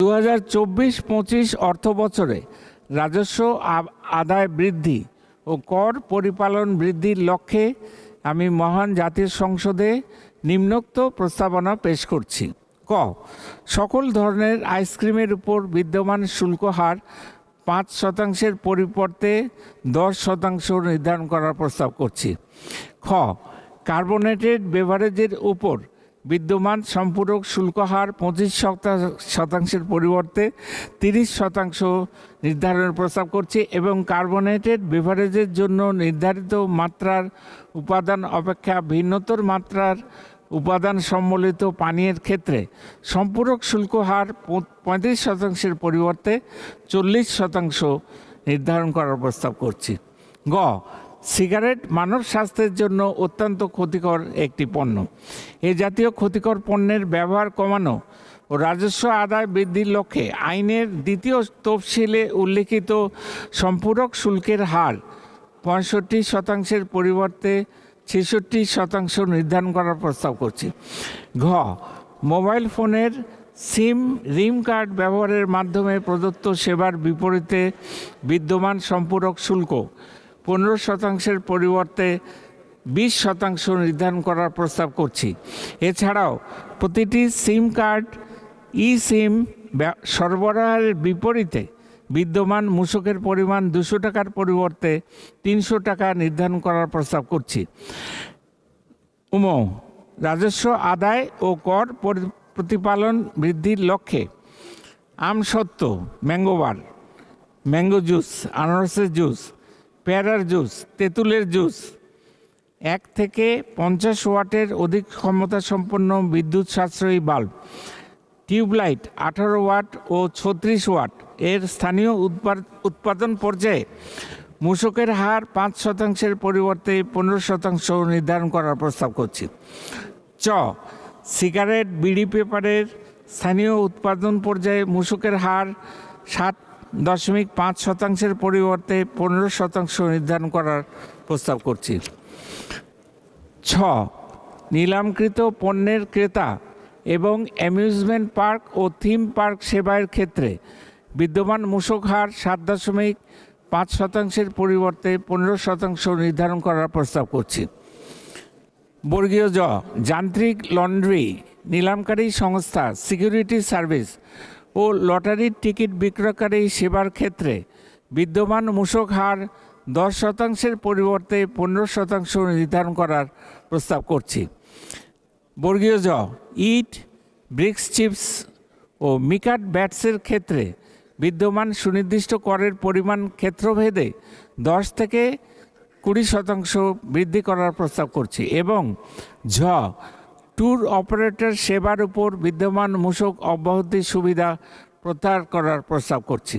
2024-25 অর্থবছরে রাজস্ব আদায় বৃদ্ধি ও কর পরিপালন বৃদ্ধির লক্ষ্যে আমি মহান জাতীয় সংসদে নিম্নোক্ত প্রস্তাবনা পেশ করছি। ক, সকল ধরনের আইসক্রিমের উপর বিদ্যমান শুল্ক হার 5% পরিবর্তে 10% নির্ধারণ করার প্রস্তাব করছি। খ, কার্বোনেটেড বেভারেজের উপর বিদ্যমান সম্পূরক শুল্ক হার 25% পরিবর্তে 30% নির্ধারণের প্রস্তাব করছি এবং কার্বোনেটেড বেভারেজের জন্য নির্ধারিত মাত্রার উপাদান অপেক্ষা ভিন্নতর মাত্রার উপাদান সম্বলিত পানীয়ের ক্ষেত্রে সম্পূরক শুল্ক হার 35% পরিবর্তে 40% নির্ধারণ করার প্রস্তাব করছি। গ, সিগারেট মানব স্বাস্থ্যের জন্য অত্যন্ত ক্ষতিকর একটি পণ্য। এ জাতীয় ক্ষতিকর পণ্যের ব্যবহার কমানো ও রাজস্ব আদায় বৃদ্ধির লক্ষ্যে আইনের 2য় তফসিলে উল্লিখিত সম্পূরক শুল্কের হার 65% পরিবর্তে 66% নির্ধারণ করার প্রস্তাব করছি। ঘ, মোবাইল ফোনের রিম কার্ড ব্যবহারের মাধ্যমে প্রদত্ত সেবার বিপরীতে বিদ্যমান সম্পূরক শুল্ক 15% পরিবর্তে 20% নির্ধারণ করার প্রস্তাব করছি। এছাড়াও প্রতিটি সিম কার্ড সিম সরবরাহের বিপরীতে বিদ্যমান মূসকের পরিমাণ 200 টাকার পরিবর্তে 300 টাকা নির্ধারণ করার প্রস্তাব করছি। রাজস্ব আদায় ও কর প্রতিপালন বৃদ্ধির লক্ষ্যে আমসত্ত্ব, ম্যাঙ্গোবার, ম্যাঙ্গো জুস, আনারসের জুস, পেয়ারার জুস, তেঁতুলের জুস, 1 থেকে 50 ওয়াটের অধিক ক্ষমতা সম্পন্ন বিদ্যুৎ সাশ্রয়ী বাল্ব, টিউবলাইট 18 ওয়াট ও 36 ওয়াট এর স্থানীয় উৎপাদন পর্যায়ে মূসকের হার 5% পরিবর্তে 15% নির্ধারণ করার প্রস্তাব করছি। চ, সিগারেট, বিড়ি, পেপারের স্থানীয় উৎপাদন পর্যায়ে মূসকের হার 7.5% পরিবর্তে 15% নির্ধারণ করার প্রস্তাব করছি। ছ, নিলামকৃত পণ্যের ক্রেতা এবং অ্যামিউজমেন্ট পার্ক ও থিম পার্ক সেবার ক্ষেত্রে বিদ্যমান মূসক হার 7.5% পরিবর্তে 15% নির্ধারণ করার প্রস্তাব করছি। বর্গীয় জ, যান্ত্রিক লন্ড্রি, নিলামকারী সংস্থা, সিকিউরিটি সার্ভিস ও লটারির টিকিট বিক্রয়কারী সেবার ক্ষেত্রে বিদ্যমান মূসক হার 10% পরিবর্তে 15% নির্ধারণ করার প্রস্তাব করছি। বর্গীয় জ, ইট, ব্রিক্স, চিপস ও মিকাট ব্যাটসের ক্ষেত্রে বিদ্যমান সুনির্দিষ্ট করের পরিমাণ ক্ষেত্রভেদে 10 থেকে 20% বৃদ্ধি করার প্রস্তাব করছি এবং ঝ, ট্যুর অপারেটর সেবার উপর বিদ্যমান মূসক অব্যাহতির সুবিধা প্রত্যাহার করার প্রস্তাব করছি।